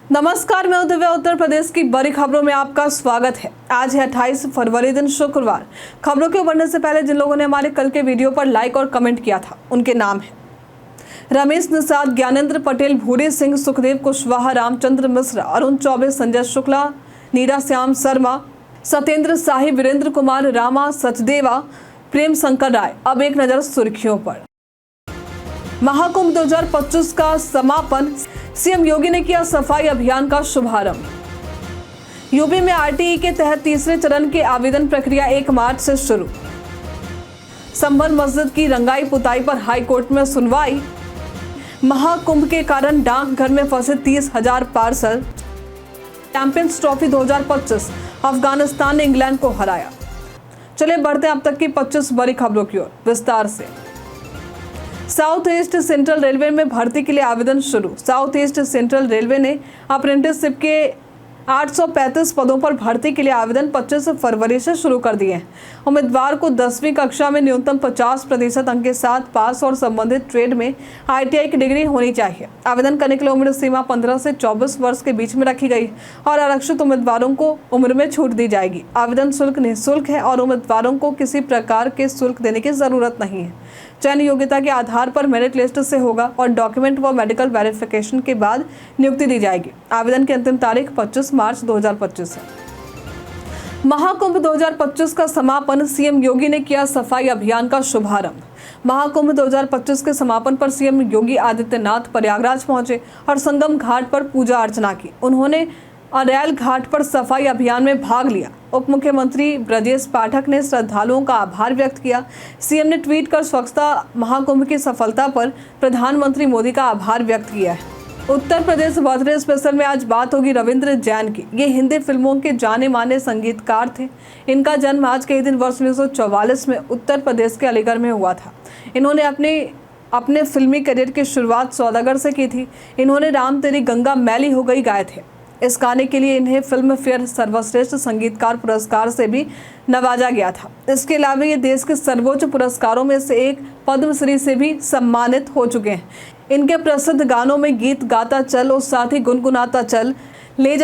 नमस्कार, मैं दिव्या। उत्तर प्रदेश की बड़ी खबरों में आपका स्वागत है। आज है 28 फरवरी, दिन शुक्रवार। खबरों के बढ़ने से पहले जिन लोगों ने हमारे कल के वीडियो पर लाइक और कमेंट किया था, उनके नाम है रमेश निषाद, ज्ञानेंद्र पटेल, भूरी सिंह, सुखदेव कुशवाहा, रामचंद्र मिश्र, अरुण चौबे, संजय शुक्ला, नीरा श्याम शर्मा, सत्येंद्र शाही, वीरेंद्र कुमार, रामा सचदेवा, प्रेम शंकर राय। अब एक नजर सुर्खियों पर। महाकुंभ 2025 का समापन, सीएम योगी ने किया सफाई अभियान का शुभारंभ। यूपी में आरटीई के तहत तीसरे चरण की आवेदन प्रक्रिया 1 मार्च से शुरू। संभल मस्जिद की रंगाई पुताई पर हाईकोर्ट में सुनवाई। महाकुंभ के कारण डाकघर में फंसे 30,000 पार्सल। चैंपियंस ट्रॉफी 2025, अफगानिस्तान ने इंग्लैंड को हराया। चलिए बढ़ते हैं अब तक की 25 बड़ी खबरों की ओर विस्तार से। साउथ ईस्ट सेंट्रल रेलवे में भर्ती के लिए आवेदन शुरू। साउथ ईस्ट सेंट्रल रेलवे ने अप्रेंटिसशिप के 835 पदों पर भर्ती के लिए आवेदन 25 फरवरी से शुरू कर दिए हैं। उम्मीदवार को 10वीं कक्षा में न्यूनतम 50% अंक के साथ पास और संबंधित ट्रेड में आईटीआई की डिग्री होनी चाहिए। आवेदन करने के लिए उम्र सीमा 15 से 24 वर्ष के बीच में रखी गई और आरक्षित उम्मीदवारों को उम्र में छूट दी जाएगी। आवेदन शुल्क निःशुल्क है और उम्मीदवारों को किसी प्रकार के शुल्क देने की जरूरत नहीं है। चयन योग्यता के आधार पर मेरिट लिस्ट से होगा और डॉक्यूमेंट व मेडिकल वेरिफिकेशन के बाद नियुक्ति दी जाएगी। आवेदन की अंतिम तारीख 25 मार्च 2025 है। महाकुंभ 2025 का समापन, सीएम योगी ने किया सफाई अभियान का शुभारंभ। महाकुंभ 2025 के समापन पर सीएम योगी आदित्यनाथ प्रयागराज पहुंचे और संगम घाट पर पूजा अर्चना की। उन्होंने अरैल घाट पर सफाई अभियान में भाग लिया। उप मुख्यमंत्री ब्रजेश पाठक ने श्रद्धालुओं का आभार व्यक्त किया। सीएम ने ट्वीट कर स्वच्छता महाकुंभ की सफलता पर प्रधानमंत्री मोदी का आभार व्यक्त किया है। उत्तर प्रदेश बर्थडे स्पेशल में आज बात होगी रविंद्र जैन की। ये हिंदी फिल्मों के जाने माने संगीतकार थे। इनका जन्म आज के ही दिन वर्ष 1944 में उत्तर प्रदेश के अलीगढ़ में हुआ था। इन्होंने अपने फिल्मी करियर की शुरुआत सौदागर से की थी। इन्होंने राम तेरी गंगा मैली हो गई गाए थे। इस गाने के लिए इन्हें फिल्म फेयर सर्वश्रेष्ठ संगीतकार पुरस्कार से भी नवाजा गया था। इसके अलावा ये देश के सर्वोच्च पुरस्कारों में से एक पद्मश्री से भी सम्मानित हो चुके हैं। इनके प्रसिद्ध गानों में गीत गाता चल और साथ ही गुनगुनाता चल, ले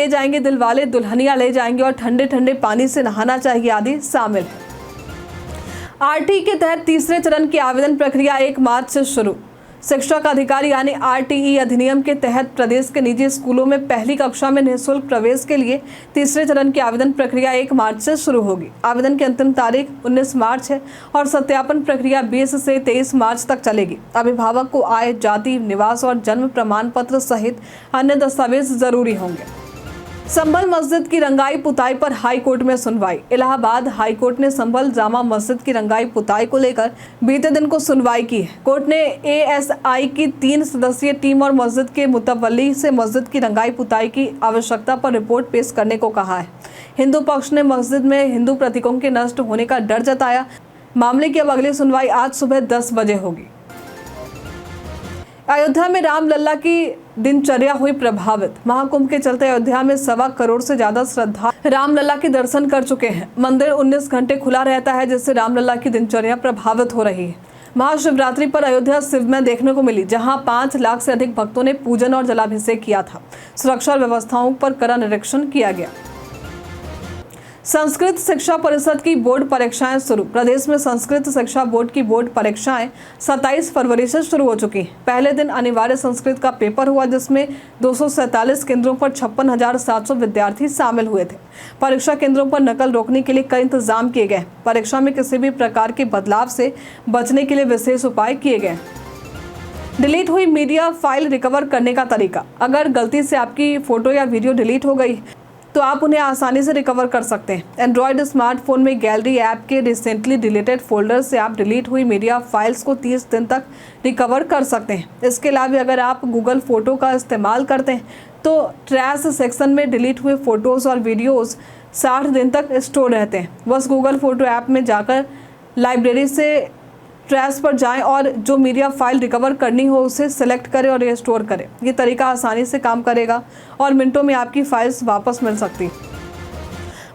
जाएंगे दिलवाले दुल्हनिया ले जाएंगे और ठंडे ठंडे पानी से नहाना चाहिए आदि शामिल है। आरटीई के तहत तीसरे चरण की आवेदन प्रक्रिया 1 मार्च से शुरू। शिक्षा का अधिकारी यानी आरटीई अधिनियम के तहत प्रदेश के निजी स्कूलों में पहली कक्षा में निःशुल्क प्रवेश के लिए तीसरे चरण की आवेदन प्रक्रिया 1 मार्च से शुरू होगी। आवेदन की अंतिम तारीख 19 मार्च है और सत्यापन प्रक्रिया 20 से 23 मार्च तक चलेगी। अभिभावक को आय, जाति, निवास और जन्म प्रमाण पत्र सहित अन्य दस्तावेज जरूरी होंगे। संभल मस्जिद की रंगाई पुताई पर हाईकोर्ट में सुनवाई। इलाहाबाद हाईकोर्ट ने संभल जामा मस्जिद की रंगाई पुताई को लेकर बीते दिन को सुनवाई की है। कोर्ट ने एएसआई की 3 सदस्यीय टीम और मस्जिद के मुतवल्ली से मस्जिद की रंगाई पुताई की आवश्यकता पर रिपोर्ट पेश करने को कहा है। हिंदू पक्ष ने मस्जिद में हिंदू प्रतीकों के नष्ट होने का डर जताया। मामले की अब अगली सुनवाई आज सुबह 10 बजे होगी। अयोध्या में रामलला की दिनचर्या हुई प्रभावित। महाकुंभ के चलते अयोध्या में 1.25 करोड़ से ज्यादा श्रद्धालु रामलला के दर्शन कर चुके हैं। मंदिर 19 घंटे खुला रहता है, जिससे रामलला की दिनचर्या प्रभावित हो रही है। महाशिवरात्रि पर अयोध्या शिवमय देखने को मिली, जहां 5 लाख से अधिक भक्तों ने पूजन और जलाभिषेक किया था। सुरक्षा व्यवस्थाओं पर कड़ा निरीक्षण किया गया। संस्कृत शिक्षा परिषद की बोर्ड परीक्षाएं शुरू। प्रदेश में संस्कृत शिक्षा बोर्ड की बोर्ड परीक्षाएं 27 फरवरी से शुरू हो चुकी हैं। पहले दिन अनिवार्य संस्कृत का पेपर हुआ, जिसमें 247 केंद्रों पर 56,700 विद्यार्थी शामिल हुए थे। परीक्षा केंद्रों पर नकल रोकने के लिए कई इंतजाम किए गए। परीक्षा में किसी भी प्रकार के बदलाव से बचने के लिए विशेष उपाय किए गए। डिलीट हुई मीडिया फाइल रिकवर करने का तरीका। अगर गलती से आपकी फोटो या वीडियो डिलीट हो गई तो आप उन्हें आसानी से रिकवर कर सकते हैं। एंड्रॉयड स्मार्टफोन में गैलरी ऐप के रिसेंटली डिलीटेड फोल्डर से आप डिलीट हुई मीडिया फाइल्स को 30 दिन तक रिकवर कर सकते हैं। इसके अलावा अगर आप गूगल फोटो का इस्तेमाल करते हैं तो ट्रैश सेक्शन में डिलीट हुए फोटोज़ और वीडियोज़ 60 दिन तक स्टोर रहते हैं। बस गूगल फोटो ऐप में जाकर लाइब्रेरी से ट्रैश पर जाएं और जो मीडिया फाइल रिकवर करनी हो उसे सेलेक्ट करें और रिस्टोर करें। ये तरीका आसानी से काम करेगा और मिनटों में आपकी फाइल्स वापस मिल सकती।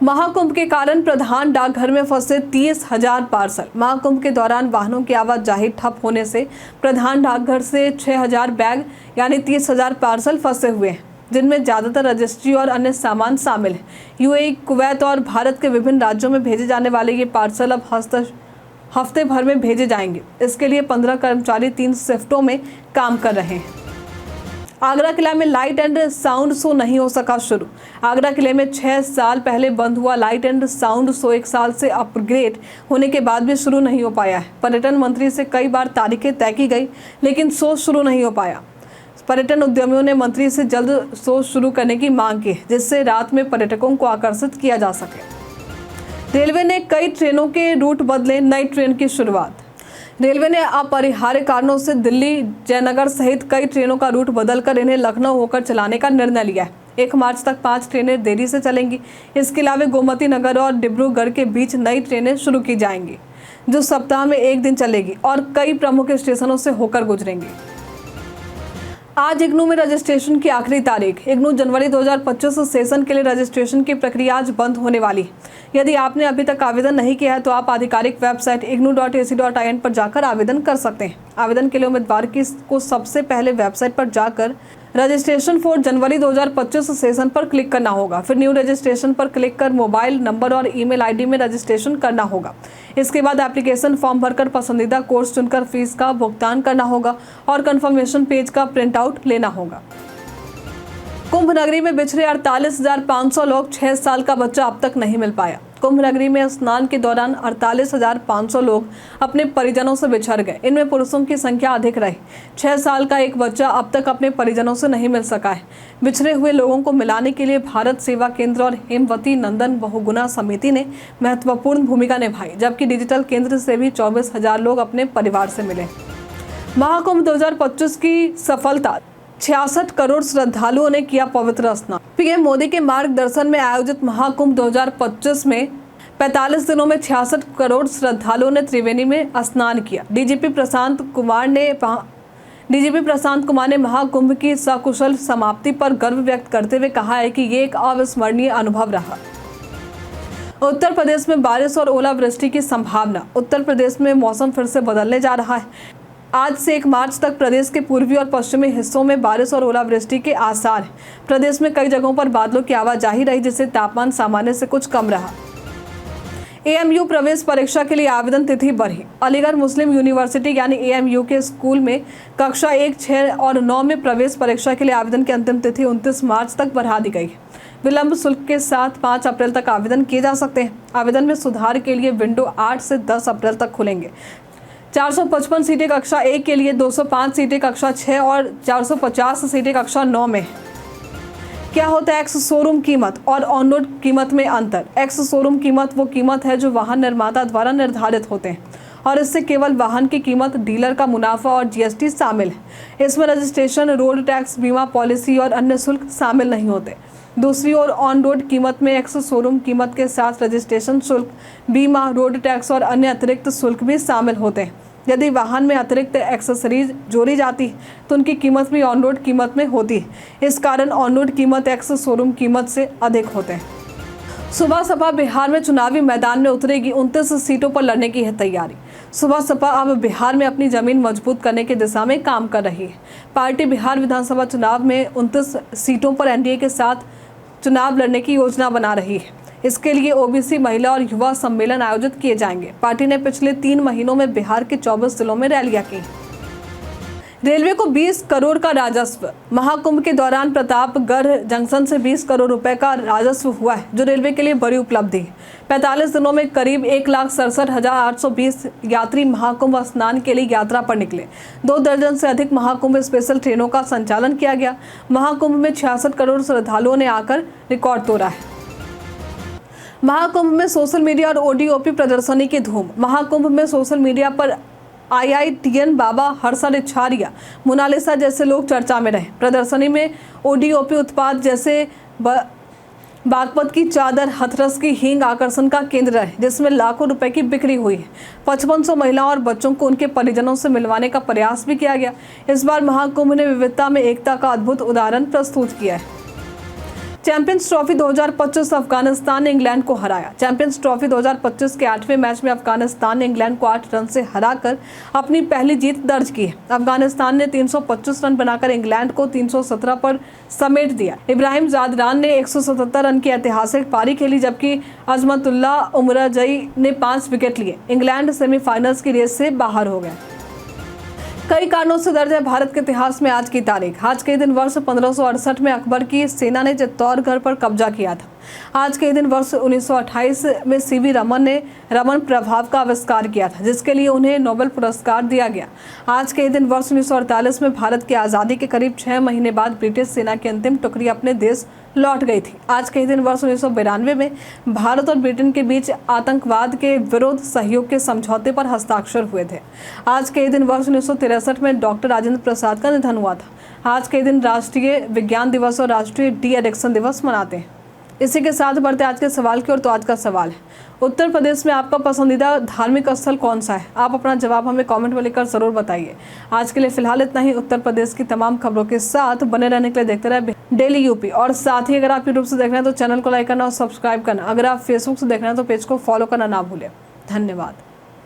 महाकुंभ के कारण प्रधान डाकघर में फंसे 30,000 पार्सल। महाकुंभ के दौरान वाहनों की आवाजाही ठप होने से प्रधान डाकघर से 6,000 बैग यानी 30,000 पार्सल फंसे हुए हैं। जिनमें ज़्यादातर रजिस्ट्री और अन्य सामान शामिल है। यूएई, कुवैत और भारत के विभिन्न राज्यों में भेजे जाने वाले ये पार्सल अब हफ्ते भर में भेजे जाएंगे। इसके लिए 15 कर्मचारी 3 शिफ्टों में काम कर रहे हैं। आगरा किला में लाइट एंड साउंड शो नहीं हो सका शुरू। आगरा किले में 6 साल पहले बंद हुआ लाइट एंड साउंड शो 1 साल से अपग्रेड होने के बाद भी शुरू नहीं हो पाया है। पर्यटन मंत्री से कई बार तारीखें तय की गई, लेकिन शो शुरू नहीं हो पाया। पर्यटन उद्यमियों ने मंत्री से जल्द शो शुरू करने की मांग की, जिससे रात में पर्यटकों को आकर्षित किया जा सके। रेलवे ने कई ट्रेनों के रूट बदले, नई ट्रेन की शुरुआत। रेलवे ने अपरिहार्य कारणों से दिल्ली, जयनगर सहित कई ट्रेनों का रूट बदलकर इन्हें लखनऊ होकर चलाने का निर्णय लिया है। 1 मार्च तक 5 ट्रेनें देरी से चलेंगी। इसके अलावा गोमती नगर और डिब्रूगढ़ के बीच नई ट्रेनें शुरू की जाएंगी, जो सप्ताह में 1 दिन चलेगी और कई प्रमुख स्टेशनों से होकर गुजरेंगी। आज इग्नू में रजिस्ट्रेशन की आखिरी तारीख। इग्नू जनवरी 2025 सेशन के लिए रजिस्ट्रेशन की प्रक्रिया आज बंद होने वाली है। यदि आपने अभी तक आवेदन नहीं किया है तो आप आधिकारिक वेबसाइट ignu.ac.in पर जाकर आवेदन कर सकते हैं। आवेदन के लिए उम्मीदवार को सबसे पहले वेबसाइट पर जाकर रजिस्ट्रेशन फॉर जनवरी 2025 सेशन पर क्लिक करना होगा। फिर न्यू रजिस्ट्रेशन पर क्लिक कर मोबाइल नंबर और ईमेल आईडी में रजिस्ट्रेशन करना होगा। इसके बाद एप्लीकेशन फॉर्म भरकर पसंदीदा कोर्स चुनकर फीस का भुगतान करना होगा और कंफर्मेशन पेज का प्रिंट आउट लेना होगा। कुंभ नगरी में बिछड़े 48,500 लोग, 6 साल का बच्चा अब तक नहीं मिल पाया। कुंभ नगरी में स्नान के दौरान 48,500 लोग अपने परिजनों से बिछड़ गए। इनमें पुरुषों की संख्या अधिक रही। 6 साल का एक बच्चा अब तक अपने परिजनों से नहीं मिल सका है। बिछड़े हुए लोगों को मिलाने के लिए भारत सेवा केंद्र और हेमवती नंदन बहुगुणा समिति ने महत्वपूर्ण भूमिका निभाई, जबकि डिजिटल केंद्र से भी 24,000 लोग अपने परिवार से मिले। महाकुंभ 2025 की सफलता, 66 करोड़ श्रद्धालुओं ने किया पवित्र स्नान। पीएम मोदी के मार्गदर्शन में आयोजित महाकुंभ 2025 में 45 दिनों में 66 करोड़ श्रद्धालुओं ने त्रिवेणी में स्नान किया। डीजीपी प्रशांत कुमार ने महाकुंभ की सकुशल समाप्ति पर गर्व व्यक्त करते हुए कहा है कि ये एक अविस्मरणीय अनुभव रहा। उत्तर प्रदेश में बारिश और ओलावृष्टि की संभावना। उत्तर प्रदेश में मौसम फिर से बदलने जा रहा है। आज से 1 मार्च तक प्रदेश के पूर्वी और पश्चिमी हिस्सों में बारिश और ओलावृष्टि के आसार हैं। प्रदेश में कई जगहों पर बादलों की आवाजाही रही, जिससे तापमान सामान्य से कुछ कम रहा। एएमयू प्रवेश परीक्षा के लिए आवेदन तिथि बढ़ी। अलीगढ़ मुस्लिम यूनिवर्सिटी यानी एएमयू के स्कूल में कक्षा 1, 6 और 9 में प्रवेश परीक्षा के लिए आवेदन की अंतिम तिथि 29 मार्च तक बढ़ा दी गई है। विलंब शुल्क के साथ 5 अप्रैल तक आवेदन किए जा सकते हैं। आवेदन में सुधार के लिए विंडो 8 से 10 अप्रैल तक खुलेंगे। 455 सीटें कक्षा 1 के लिए, 205 सीटें कक्षा 6 और 450 सीटें कक्षा 9 में। क्या होता है एक्स शोरूम कीमत और ऑन रोड कीमत में अंतर? एक्स शोरूम कीमत वो कीमत है जो वाहन निर्माता द्वारा निर्धारित होते हैं और इससे केवल वाहन की कीमत, डीलर का मुनाफा और जीएसटी शामिल है। इसमें रजिस्ट्रेशन, रोड टैक्स, बीमा पॉलिसी और अन्य शुल्क शामिल नहीं होते। दूसरी ओर ऑन रोड कीमत में एक्स शोरूम कीमत के साथ रजिस्ट्रेशन शुल्क, बीमा, रोड टैक्स और अन्य अतिरिक्त शुल्क भी शामिल होते हैं। यदि वाहन में अतिरिक्त एक्सेसरीज जोड़ी जाती है तो उनकी कीमत भी ऑन रोड कीमत में होती है। इस कारण ऑन रोड कीमत एक्स शोरूम कीमत से अधिक होते हैं। सुबह सपा बिहार में चुनावी मैदान में उतरेगी। 29 सीटों पर लड़ने की है तैयारी। सुबह सपा अब बिहार में अपनी जमीन मजबूत करने की दिशा में काम कर रही है। पार्टी बिहार विधानसभा चुनाव में 29 सीटों पर एनडीए के साथ चुनाव लड़ने की योजना बना रही है। इसके लिए ओबीसी, महिला और युवा सम्मेलन आयोजित किए जाएंगे। पार्टी ने पिछले 3 महीनों में बिहार के 24 जिलों में रैलियां की। रेलवे को 20 करोड़ का राजस्व। महाकुंभ के दौरान प्रतापगढ़ जंक्शन से 20 करोड़ रुपए का राजस्व हुआ है, जो रेलवे के लिए बड़ी उपलब्धि है। 45 दिनों में करीब 1,67,820 यात्री महाकुंभ स्नान के लिए यात्रा पर निकले। 2 दर्जन से अधिक महाकुंभ स्पेशल ट्रेनों का संचालन किया गया। महाकुंभ में 66 करोड़ श्रद्धालुओं ने आकर रिकॉर्ड तोड़ा है। महाकुंभ में सोशल मीडिया और ओडीओपी प्रदर्शनी की धूम। महाकुंभ में सोशल मीडिया पर IITN बाबा, हर्षद इच्छारिया, मोनालिसा जैसे लोग चर्चा में रहे। प्रदर्शनी में ओडीओपी उत्पाद जैसे बागपत की चादर, हथरस की हींग आकर्षण का केंद्र रहे, जिसमें लाखों रुपए की बिक्री हुई है। 5500 महिलाओं और बच्चों को उनके परिजनों से मिलवाने का प्रयास भी किया गया। इस बार महाकुंभ ने विविधता में एकता का अद्भुत उदाहरण प्रस्तुत किया है। चैंपियंस ट्रॉफी 2025 अफगानिस्तान ने इंग्लैंड को हराया। चैंपियंस ट्रॉफी 2025 के 8वें मैच में अफगानिस्तान ने इंग्लैंड को 8 रन से हराकर अपनी पहली जीत दर्ज की है। अफगानिस्तान ने 325 रन बनाकर इंग्लैंड को 317 पर समेट दिया। इब्राहिम जादरान ने 177 रन की ऐतिहासिक पारी खेली, जबकि अजमतुल्लाह उमराजई ने 5 विकेट लिए। इंग्लैंड सेमीफाइनल्स की रेस से बाहर हो गया। कई कारणों से दर्ज है भारत के इतिहास में आज की तारीख। आज के दिन वर्ष 1568 में अकबर की सेना ने चित्तौड़गढ़ पर कब्जा किया था। आज के दिन वर्ष 1928 में सीवी रमन ने रमन प्रभाव का आविष्कार किया था, जिसके लिए उन्हें नोबेल पुरस्कार दिया गया। आज के दिन वर्ष 1948 में भारत की आज़ादी के करीब 6 महीने बाद ब्रिटिश सेना की अंतिम टुकड़ी अपने देश लौट गई थी। आज के दिन वर्ष 1992 में भारत और ब्रिटेन के बीच आतंकवाद के विरुद्ध सहयोग के समझौते पर हस्ताक्षर हुए थे। आज के दिन वर्ष 1963 में डॉक्टर राजेंद्र प्रसाद का निधन हुआ था। आज के दिन राष्ट्रीय विज्ञान दिवस और राष्ट्रीय डी एडिक्शन दिवस मनाते हैं। इसी के साथ बढ़ते आज के सवाल की ओर। तो आज का सवाल है, उत्तर प्रदेश में आपका पसंदीदा धार्मिक स्थल कौन सा है? आप अपना जवाब हमें कमेंट में लिखकर जरूर बताइए। आज के लिए फिलहाल इतना ही। उत्तर प्रदेश की तमाम खबरों के साथ बने रहने के लिए देखते रहे डेली यूपी। और साथ ही अगर आप यूट्यूब से देख रहे हैं तो चैनल को लाइक करना और सब्सक्राइब करना। अगर आप फेसबुक से देख रहे हैं तो पेज को फॉलो करना ना भूलें। धन्यवाद।